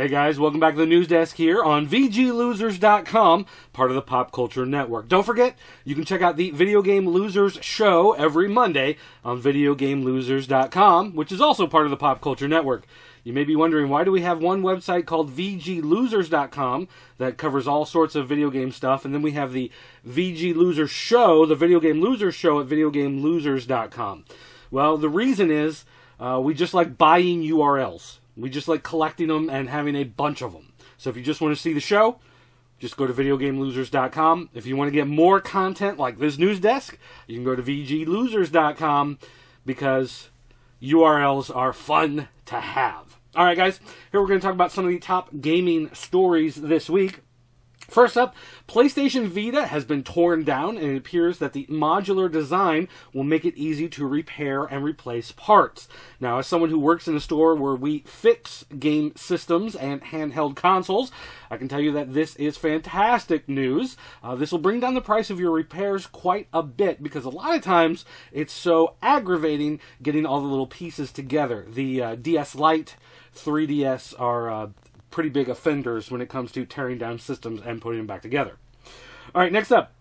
Hey guys, welcome back to the news desk here on VGLosers.com, part of the Pop Culture Network. Don't forget, you can check out the Video Game Losers show every Monday on VideoGameLosers.com, which is also part of the Pop Culture Network. You may be wondering, why do we have one website called VGLosers.com that covers all sorts of video game stuff, and then we have the VG Losers show, the Video Game Losers show at VideoGameLosers.com? Well, the reason is we just like buying URLs. We just like collecting them and having a bunch of them. So if you just want to see the show, just go to VideoGameLosers.com. If you want to get more content like this news desk, you can go to VGLosers.com because URLs are fun to have. All right, guys, here we're going to talk about some of the top gaming stories this week. First up, PlayStation Vita has been torn down, and it appears that the modular design will make it easy to repair and replace parts. Now, as someone who works in a store where we fix game systems and handheld consoles, I can tell you that this is fantastic news. This will bring down the price of your repairs quite a bit, because a lot of times it's so aggravating getting all the little pieces together. The DS Lite, 3DS are pretty big offenders when it comes to tearing down systems and putting them back together. All right, next up,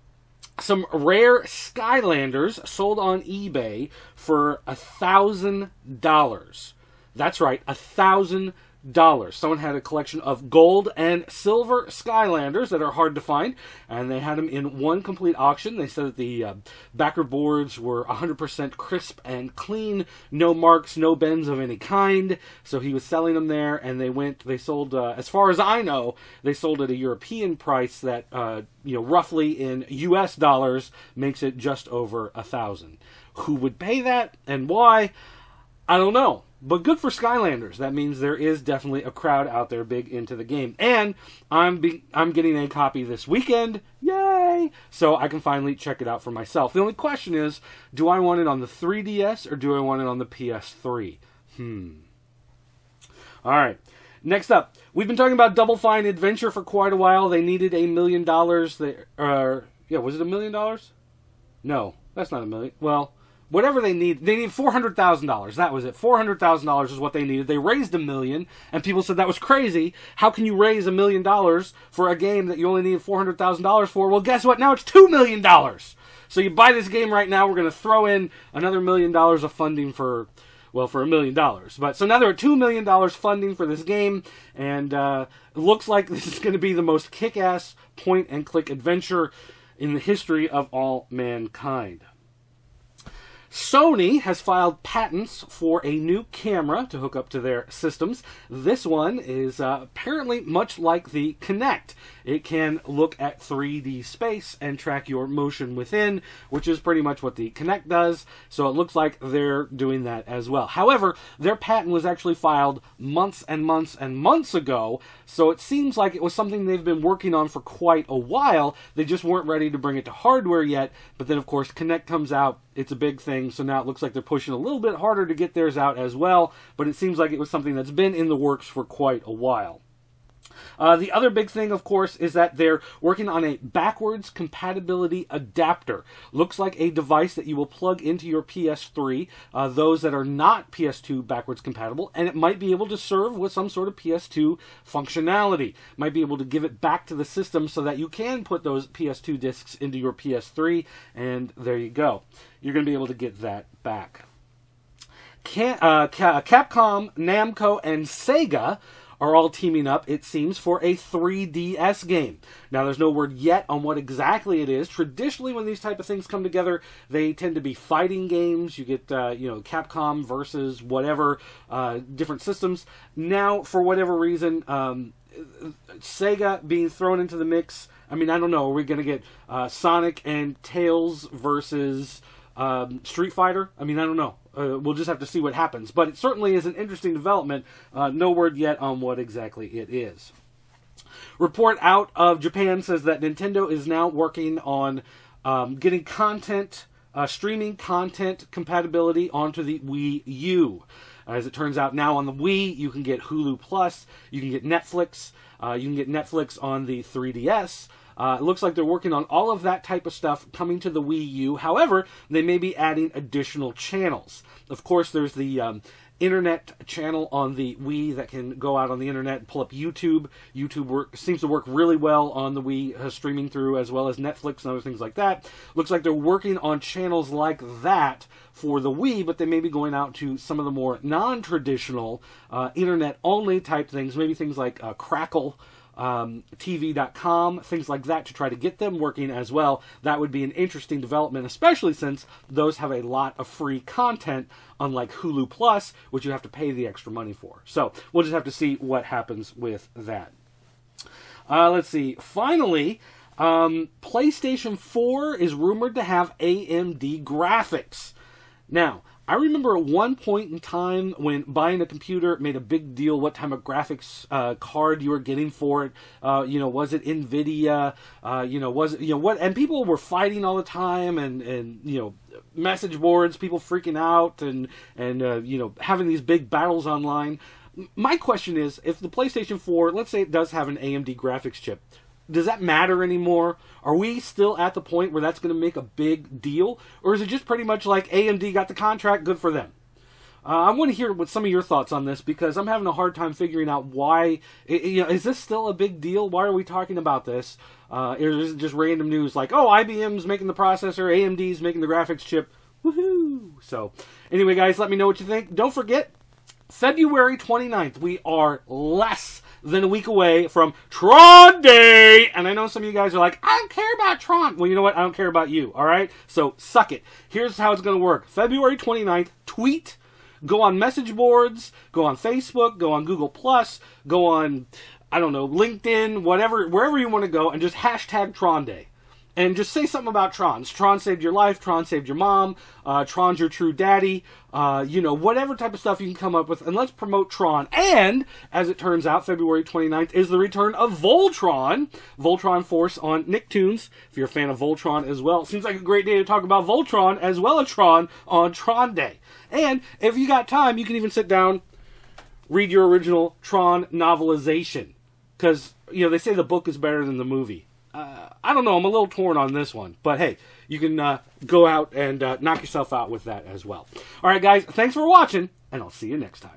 some rare Skylanders sold on eBay for $1,000. That's right, $1,000. Someone had a collection of gold and silver Skylanders that are hard to find, and they had them in one complete auction. They said that the backer boards were 100% crisp and clean, no marks, no bends of any kind. So he was selling them there, and they sold, as far as I know, they sold at a European price that, roughly in US dollars makes it just over $1,000. Who would pay that and why? I don't know. But good for Skylanders. That means there is definitely a crowd out there big into the game. And I'm getting a copy this weekend. Yay! So I can finally check it out for myself. The only question is, do I want it on the 3DS or do I want it on the PS3? Alright. Next up, we've been talking about Double Fine Adventure for quite a while. They needed $1 million. Was it $1 million? No, that's not $1 million. Well, whatever they need $400,000. That was it. $400,000 is what they needed. They raised $1 million, and people said that was crazy. How can you raise $1 million for a game that you only need $400,000 for? Well, guess what? Now it's $2 million. So you buy this game right now. We're going to throw in another $1 million of funding for $1 million. But so now they're at $2 million funding for this game, and it looks like this is going to be the most kick-ass point-and-click adventure in the history of all mankind. Sony has filed patents for a new camera to hook up to their systems. This one is apparently much like the Kinect. It can look at 3D space and track your motion within, which is pretty much what the Kinect does. So it looks like they're doing that as well. However, their patent was actually filed months and months and months ago, so it seems like it was something they've been working on for quite a while. They just weren't ready to bring it to hardware yet, but then of course Kinect comes out. It's a big thing, so now it looks like they're pushing a little bit harder to get theirs out as well, but it seems like it was something that's been in the works for quite a while. The other big thing, of course, is that they're working on a backwards compatibility adapter. Looks like a device that you will plug into your PS3, those that are not PS2 backwards compatible, and it might be able to serve with some sort of PS2 functionality. Might be able to give it back to the system so that you can put those PS2 discs into your PS3, and there you go. You're going to be able to get that back. Capcom, Namco, and Sega are all teaming up, it seems, for a 3DS game. Now, there's no word yet on what exactly it is. Traditionally, when these type of things come together, they tend to be fighting games. You get, Capcom versus whatever, different systems. Now, for whatever reason, Sega being thrown into the mix, I don't know, are we going to get Sonic and Tails versus Street Fighter? I don't know. We'll just have to see what happens. But it certainly is an interesting development. No word yet on what exactly it is. Report out of Japan says that Nintendo is now working on getting content, streaming content compatibility onto the Wii U. As it turns out, now on the Wii, you can get Hulu Plus, you can get Netflix, on the 3DS. It looks like they're working on all of that type of stuff coming to the Wii U. However, they may be adding additional channels. Of course, there's the internet channel on the Wii that can go out on the internet and pull up YouTube. YouTube seems to work really well on the Wii, streaming through, as well as Netflix and other things like that. Looks like they're working on channels like that for the Wii, but they may be going out to some of the more non-traditional internet-only type things, maybe things like Crackle, TV.com, things like that, to try to get them working as well. That would be an interesting development, especially since those have a lot of free content, unlike Hulu Plus, which you have to pay the extra money for. So we'll just have to see what happens with that. Let's see. Finally, PlayStation 4 is rumored to have AMD graphics. Now, I remember at one point in time when buying a computer made a big deal what type of graphics card you were getting for it. Was it NVIDIA? Was it, what? And people were fighting all the time, and message boards, people freaking out, and having these big battles online. My question is, if the PlayStation 4, let's say it does have an AMD graphics chip, does that matter anymore? Are we still at the point where that's going to make a big deal? Or is it just pretty much like AMD got the contract, good for them? I want to hear what some of your thoughts on this, because I'm having a hard time figuring out why. Is this still a big deal? Why are we talking about this? Or is it just random news like, oh, IBM's making the processor, AMD's making the graphics chip, woohoo! So, anyway, guys, let me know what you think. Don't forget, February 29th, we are less than a week away from Tron Day. And I know some of you guys are like, I don't care about Tron. Well, you know what? I don't care about you, all right? So suck it. Here's how it's going to work. February 29th, tweet, go on message boards, go on Facebook, go on Google+, go on, I don't know, LinkedIn, whatever, wherever you want to go, and just hashtag Tron Day. And just say something about Tron. Tron saved your life. Tron saved your mom. Tron's your true daddy. Whatever type of stuff you can come up with. And let's promote Tron. And, as it turns out, February 29th is the return of Voltron. Voltron Force on Nicktoons. If you're a fan of Voltron as well. Seems like a great day to talk about Voltron as well as Tron on Tron Day. And, if you got time, you can even sit down, read your original Tron novelization. Because, they say the book is better than the movie. I don't know, I'm a little torn on this one. But hey, you can go out and knock yourself out with that as well. Alright guys, thanks for watching, and I'll see you next time.